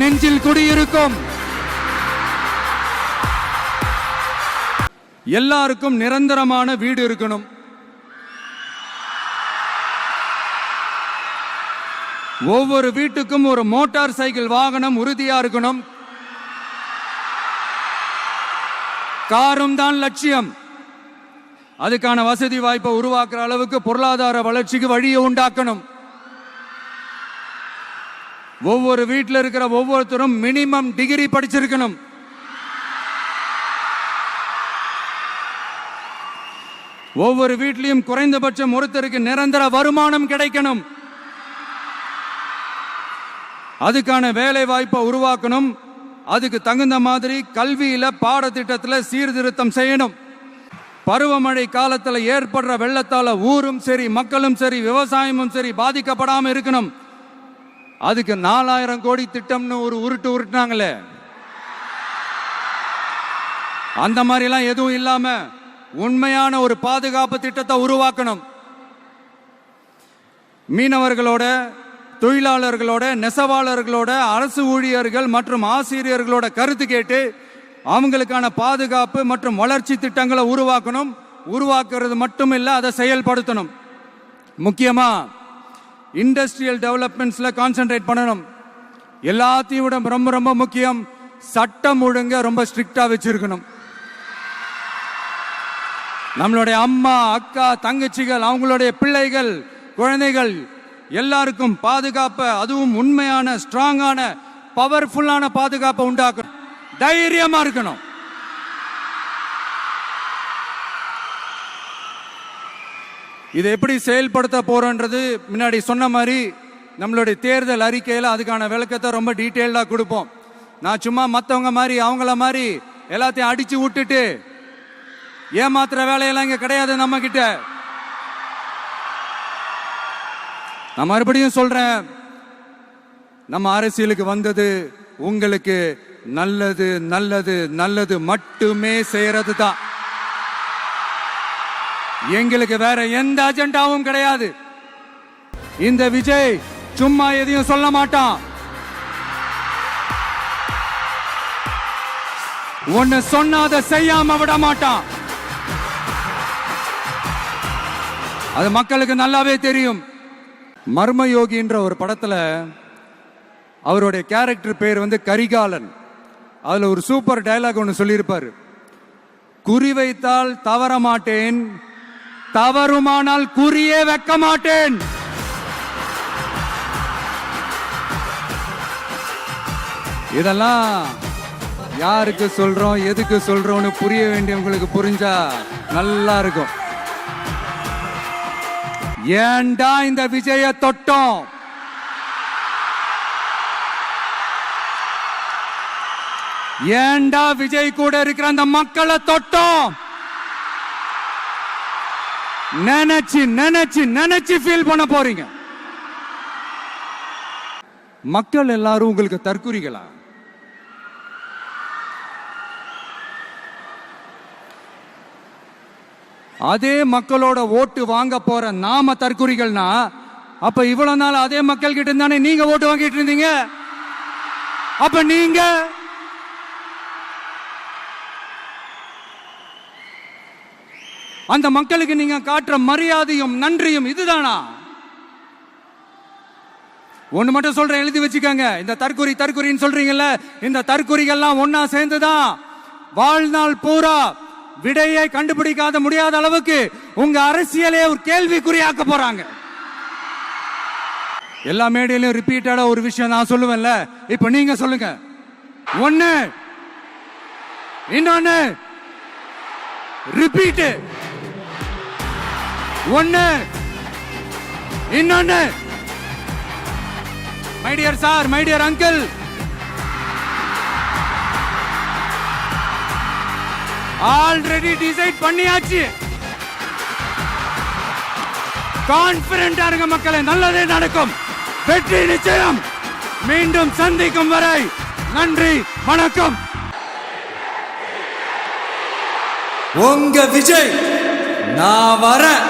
நெஞ்சில் குடியிருக்கும் எல்லாருக்கும் நிரந்தரமான வீடு இருக்கணும். ஒவ்வொரு வீட்டுக்கும் ஒரு மோட்டார் சைக்கிள் வாகனம் உறுதியா இருக்கணும். காரும் தான் லட்சியம். அதுக்கான வசதி வாய்ப்பை உருவாக்குற அளவுக்கு பொருளாதார வளர்ச்சிக்கு வழியை உண்டாக்கணும். ஒவ்வொரு வீட்டில் இருக்கிற ஒவ்வொருத்தரும் மினிமம் டிகிரி படிச்சிருக்கணும். ஒவ்வொரு வீட்லையும் குறைந்தபட்சம் ஒருத்தருக்கு நிரந்தர வருமானம் கிடைக்கணும். அதுக்கான வேலை வாய்ப்பை உருவாக்கணும். அதுக்கு தகுந்த மாதிரி கல்வியில பாடத்திட்டத்தில் சீர்திருத்தம் செய்யணும். பருவமழை காலத்தில் ஏற்படுற வெள்ளத்தால ஊரும் சரி மக்களும் சரி விவசாயமும் சரி பாதிக்கப்படாம இருக்கணும். அதுக்கு 4000 கோடி திட்டம்னு ஒரு உருட்டுனாங்களே, அந்த மாதிரிலாம் எதுவும் இல்லாம உண்மையான ஒரு பாதுகாப்பு திட்டத்தை உருவாக்கணும். மீனவர்களோட, தொழிலாளர்களோட, நெசவாளர்களோட, அரசு ஊழியர்கள் மற்றும் ஆசிரியர்களோட கருத்து கேட்டு அவங்களுக்கான பாதுகாப்பு மற்றும் வளர்ச்சி திட்டங்களை உருவாக்கணும். உருவாக்குறது மட்டும் இல்ல, அதை செயல்படுத்தணும். முக்கியமா இண்டஸ்ட்ரியல் டெவலப்மெண்ட்ஸ்ல கான்சென்ட்ரேட் பண்ணணும். எல்லாத்தையும் விட ரொம்ப ரொம்ப முக்கியம், சட்டம் ஒழுங்க ரொம்ப ஸ்ட்ரிக்டா வச்சிருக்கணும். நம்மளுடைய அம்மா, அக்கா, தங்கச்சிகள், அவங்களுடைய பிள்ளைகள், குழந்தைகள் எல்லாருக்கும் பாதுகாப்பை, அதுவும் உண்மையான ஸ்ட்ராங்கான பவர்ஃபுல்லான பாதுகாப்பை உண்டாக்கணும். தைரியமா இருக்கணும். இதை எப்படி செயல்படுத்த போறோன்றது முன்னாடி சொன்ன மாதிரி நம்மளுடைய தேர்தல் அறிக்கையில் அதுக்கான விளக்கத்தை ரொம்ப டீட்டெயில்டா கொடுப்போம். நான் சும்மா மற்றவங்க மாதிரி அவங்கள மாதிரி எல்லாத்தையும் அடிச்சு விட்டுட்டு ஏமாத்துற வேலையெல்லாம் இங்க கிடையாது நம்ம கிட்ட. நான் மறுபடியும் சொல்றேன், நம்ம அரசியலுக்கு வந்தது உங்களுக்கு நல்லது நல்லது நல்லது மட்டுமே செய்யறது தான். எங்களுக்கு வேற எந்த அஜெண்டாவும் கிடையாது. இந்த விஜய் சும்மா எதையும் சொல்ல மாட்டான். ஒன்னு சொன்னா அதை செய்யாம விட மாட்டான். அது மக்களுக்கு நல்லாவே தெரியும். மர்மயோகின்ற ஒரு படத்துல அவருடைய கேரக்டர் பேர் கரிகாலன். அதுல ஒரு சூப்பர் டயலாக் ஒன்று சொல்லியிருப்பாரு. குறி வைத்தால் தவற மாட்டேன், தவறுமானால் குறியே வைக்க மாட்டேன். இதெல்லாம் யாருக்கு சொல்றோம், எதுக்கு சொல்றோம்னு புரிய வேண்டியவங்களுக்கு புரிஞ்சா நல்லா இருக்கும். ஏண்டா இந்த விஜய தொட்டோம்? ஏண்டா விஜய் கூட இருக்கிற அந்த மக்களை தொட்டோம்? நினைச்சு நினைச்சு நினைச்சு ஃபீல் பண்ண போறீங்க. மக்கள் எல்லாரும் உங்களுக்கு தற்குறிகளா? அதே மக்களோட ஓட்டு வாங்க போற நாம தற்குறிகள்னா, அப்ப இவ்வளவு நாள் அதே மக்கள் கிட்ட இருந்தானே நீங்க ஓட்டு வாங்கிட்டு இருந்தீங்க. அப்ப நீங்க அந்த மக்களுக்கு நீங்க காட்டுற மரியாதையும் நன்றியும் இதுதானா? ஒண்ணு மட்டும் சொல்றேன், எழுதி வச்சுக்கோங்க. இந்த தற்குறின்னு சொல்றீங்கல்ல, இந்த தற்குறிகள்லாம் ஒன்னா சேர்ந்துதான் வாழ்நாள் பூரா விடையை கண்டுபிடிக்காத முடியாத அளவுக்கு உங்க அரசியலே ஒரு கேள்விக்குறியாக்க போறாங்க. எல்லா மேடையிலும் ரிப்பீட்டடா ஒரு விஷயம் நான் சொல்லுவேன்ல, இப்ப நீங்க சொல்லுங்க. ஒண்ணு, இன்னொன்னு, ரிப்பீட். ஒண்ணு, இன்னொன்னு. My dear sir, my dear uncle, already decide பண்ணியாச்சு. கான்பிடென்டா இருங்க மக்களே, நல்லதே நடக்கும், வெற்றி நிச்சயம். மீண்டும் சந்திக்கும் வரை நன்றி, வணக்கம். உங்க விஜய் நான் வரேன்.